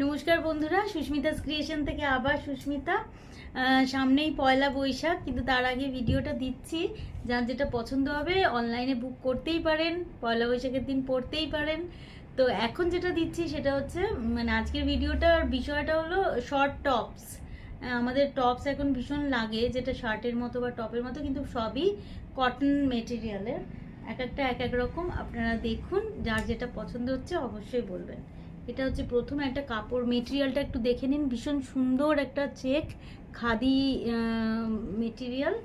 নমস্কার বন্ধুরা, সুস্মিতাস ক্রিয়েশন থেকে আবার সুস্মিতা। সামনেই পয়লা বৈশাখ, কিন্তু তার আগে ভিডিওটা দিচ্ছি। যার যেটা পছন্দ হবে অনলাইনে বুক করতেই পারেন, পয়লা বৈশাখের দিন পড়তেই পারেন। তো এখন যেটা দিচ্ছি সেটা হচ্ছে মানে আজকের ভিডিওটার বিষয়টা হলো শর্ট টপস। আমাদের টপস এখন ভীষণ লাগে, যেটা শার্টের মতো বা টপের মতো, কিন্তু সবই কটন মেটেরিয়ালের। এক একটা এক এক রকম। আপনারা দেখুন, যার যেটা পছন্দ হচ্ছে অবশ্যই বলবেন। এটা হচ্ছে প্রথমে একটা কাপড়, মেটেরিয়ালটা একটু দেখে নিন। ভীষণ সুন্দর একটা চেক খাদি মেটেরিয়াল,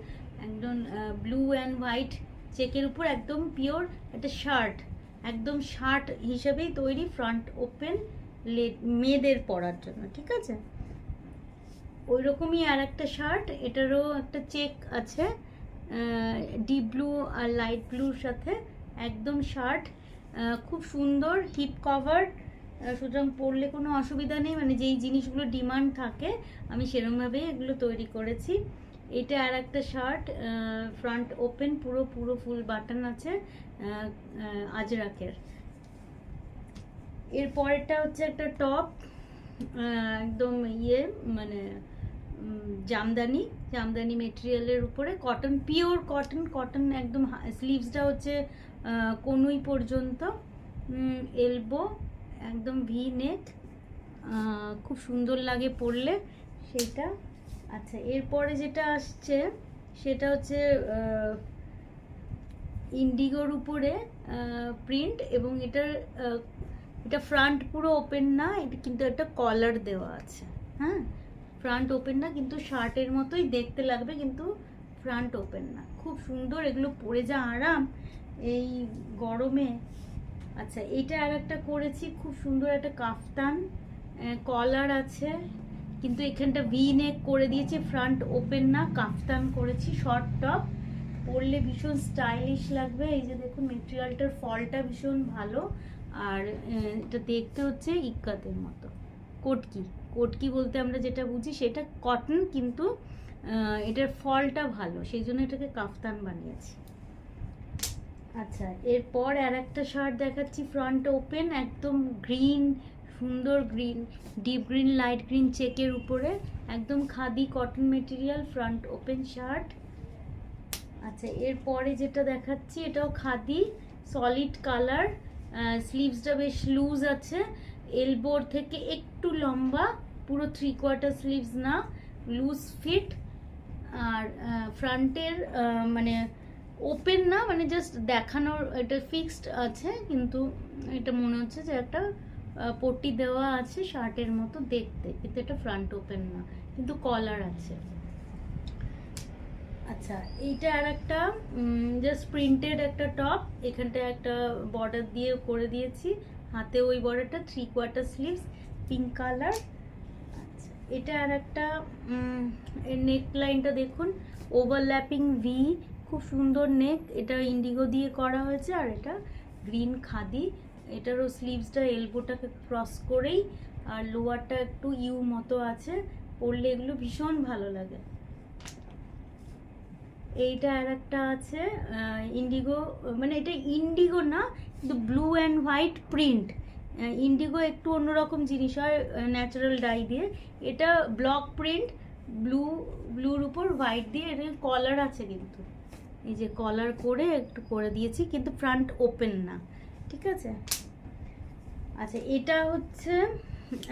একদম ব্লু অ্যান্ড হোয়াইট চেকের উপর একদম পিওর একটা শার্ট, একদম শার্ট হিসেবেই তৈরি, ফ্রন্ট ওপেন, মেয়েদের পরার জন্য, ঠিক আছে। ওই রকমই আর একটা শার্ট, এটারও একটা চেক আছে, ডিপ ব্লু আর লাইট ব্লুর সাথে একদম শার্ট, খুব সুন্দর, হিপ কভার, সুতরাং পরলে কোনো অসুবিধা নেই। মানে যেই জিনিসগুলো ডিমান্ড থাকে আমি সেরকমভাবেই এগুলো তৈরি করেছি। এটা আর একটা শার্ট, ফ্রন্ট ওপেন, পুরো পুরো ফুল বাটন আছে, আজরাকের। এরপরেরটা হচ্ছে একটা টপ, একদম মানে জামদানি জামদানি মেটেরিয়ালের উপরে কটন, পিওর কটন, কটন একদম। স্লিভসটা হচ্ছে কনুই পর্যন্ত, এলবো, একদম ভি নেক, খুব সুন্দর লাগে পরলে সেইটা। আচ্ছা, এরপরে যেটা আসছে সেটা হচ্ছে ইন্ডিগোর উপরে প্রিন্ট, এবং এটা ফ্রন্ট পুরো ওপেন না, এটা কিন্তু একটা কলার দেওয়া আছে। হ্যাঁ, ফ্রন্ট ওপেন না, কিন্তু শার্টের মতোই দেখতে লাগবে, কিন্তু ফ্রন্ট ওপেন না। খুব সুন্দর, এগুলো পরে যা আরাম এই গরমে। আচ্ছা, এটা আর একটা করেছি, খুব সুন্দর একটা কাফতান, কলার আছে, কিন্তু এখানটা ভি নেক করে দিয়েছি, ফ্রন্ট ওপেন না, কাফতান করেছি, শর্ট টপ, পরলে ভীষণ স্টাইলিশ লাগবে। এই যে দেখুন, মেটেরিয়ালটার ফলটা ভীষণ ভালো, আর এটা দেখতে হচ্ছে ইক্কাতের মতো। কোটকি, কোটকি বলতে আমরা যেটা বুঝি সেটা কটন, কিন্তু এটার ফলটা ভালো, সেই জন্য এটাকে কাফতান বানিয়েছি। আচ্ছা, এরপর আর একটা শার্ট দেখাচ্ছি, ফ্রন্ট ওপেন, একদম গ্রিন, সুন্দর green, deep green light green চেকের উপরে, একদম khadi cotton material, front open shirt. আচ্ছা, এরপরে যেটা দেখাচ্ছি এটাও খাদি, সলিড কালার, স্লিভসটা বেশ লুজ আছে, এলবোর থেকে একটু লম্বা, পুরো 3/4 স্লিভস না, লুজ ফিট, আর ফ্রন্টের মানে ওপেন না, মানে জাস্ট দেখানোর, এটা ফিক্সড আছে, কিন্তু এটা মনে হচ্ছে যে একটা পট্টি দেওয়া আছে শার্টের মতো দেখতে, কিন্তু এটা ফ্রন্ট ওপেন না, কিন্তু কলার আছে। আচ্ছা, এইটা আর একটা জাস্ট প্রিন্টেড একটা টপ, এখানটা একটা বর্ডার দিয়ে করে দিয়েছি, হাতে ওই বর্ডারটা, 3/4 স্লিভস, পিঙ্ক কালার। আচ্ছা, এটা আর একটা, এর নেক লাইনটা দেখুন, ওভারল্যাপিং ভি, খুব সুন্দর নেক, এটা ইন্ডিগো দিয়ে করা হয়েছে, আর এটা গ্রিন খাদি। এটারও স্লিভসটা এলবোটাকে ক্রস করেই, আর লোয়ারটা একটু ইউ মতো আছে, পরলে এগুলো ভীষণ ভালো লাগে। এইটা আর একটা আছে ইন্ডিগো, মানে এটা ইন্ডিগো না, কিন্তু blue and white print. Indigo একটু অন্যরকম জিনিস হয় ন্যাচারাল ডাই দিয়ে, এটা ব্লক প্রিন্ট, ব্লুর উপর হোয়াইট দিয়ে, এটা কলার আছে, কিন্তু এই যে কলার করে একটু করে দিয়েছি, কিন্তু ফ্রন্ট ওপেন না, ঠিক আছে। আচ্ছা, এটা হচ্ছে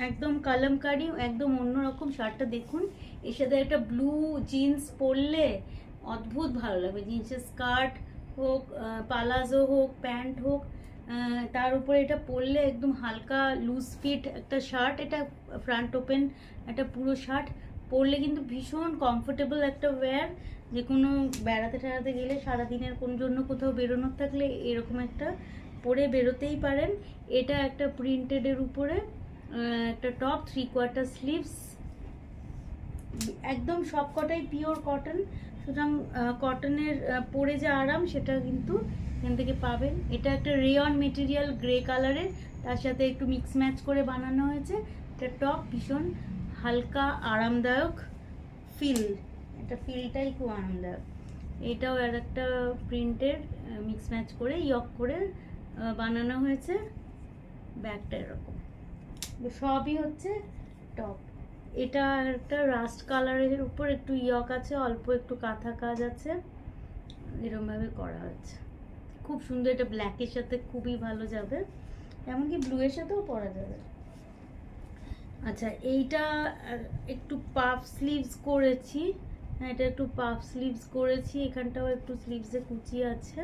একদম কালামকারি, একদম অন্যরকম শার্টটা দেখুন, এর সাথে একটা ব্লু জিন্স পরলে অদ্ভুত ভালো লাগবে। জিন্সের স্কার্ট হোক, পালাজো হোক, প্যান্ট হোক, তার উপরে এটা পরলে একদম হালকা লুজ ফিট একটা শার্ট, এটা ফ্রন্ট ওপেন একটা পুরো শার্ট, পরলে কিন্তু ভীষণ কমফোর্টেবল একটা ওয়্যার। যে কোনো বেড়াতে টেড়াতে গেলে, সারাদিনের কোন জন্য কোথাও বেরোনোর থাকলে এরকম একটা পরে বেরোতেই পারেন। এটা একটা প্রিন্টেডের উপরে একটা টপ, 3/4 স্লিভস, একদম সবকটাই পিওর কটন, সুতরাং কটনের পরে যে আরাম সেটা কিন্তু এখান থেকে পাবেন। এটা একটা রেয়ন মেটেরিয়াল, গ্রে কালারের, তার সাথে একটু মিক্স ম্যাচ করে বানানো হয়েছে। এটা টপ ভীষণ হালকা আরামদায়ক ফিল, এটা ফিলটাই খুব আরামদায়ক। এটাও আর একটা প্রিন্টের, মিক্স ম্যাচ করে ইয়ক করে বানানো হয়েছে, ব্যাগটা এরকম। সবই হচ্ছে টপ। এটা একটা রাস্ট কালারের উপর একটু ইয়ক আছে, অল্প একটু কাঁথা কাজ আছে, এরকম ভাবে করা হচ্ছে। খুব সুন্দর, এটা ব্ল্যাকের সাথে খুবই ভালো যাবে, এমনকি ব্লু এর সাথেও পরা যাবে। আচ্ছা, এইটা একটু পাফ স্লিভস করেছি। হ্যাঁ, এটা একটু পাফ স্লিভস করেছি, এখানটাও একটু স্লিভসে কুচি আছে।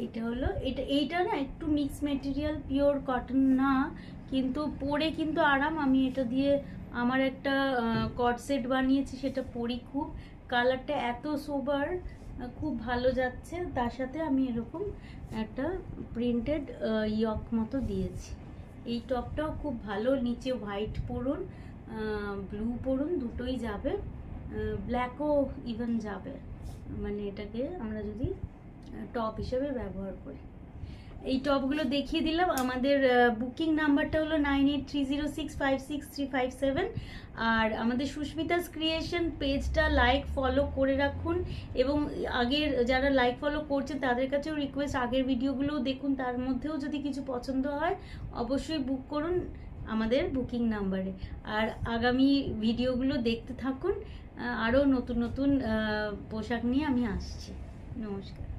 এইটা হলো, এইটা না একটু মিক্স মেটেরিয়াল, পিওর কটন না, কিন্তু পরে কিন্তু আরাম। আমি এটা দিয়ে আমার একটা কট সেট বানিয়েছি, সেটা পরি খুব। কালারটা এত সোবার, খুব ভালো যাচ্ছে। তার সাথে আমি এরকম একটা প্রিন্টেড ইয়ক মতো দিয়েছি। এই টপটাও খুব ভালো, নিচে হোয়াইট পরুন, ব্লু পরুন, দুটোই যাবে, ব্ল্যাকও ইভেন যাবে, মানে এটাকে আমরা যদি টপ হিসেবে ব্যবহার করি। এই টপগুলো দেখিয়ে দিলাম। আমাদের বুকিং নাম্বারটা হলো 9830656357। আর আমাদের সুস্মিতাস ক্রিয়েশন পেজটা লাইক ফলো করে রাখুন, এবং আগের যারা লাইক ফলো করছেন তাদের কাছেও রিকোয়েস্ট, আগের ভিডিওগুলোও দেখুন, তার মধ্যেও যদি কিছু পছন্দ হয় অবশ্যই বুক করুন আমাদের বুকিং নাম্বারে। আর আগামী ভিডিওগুলো দেখতে থাকুন, আরও নতুন নতুন পোশাক নিয়ে আমি আসছি। নমস্কার।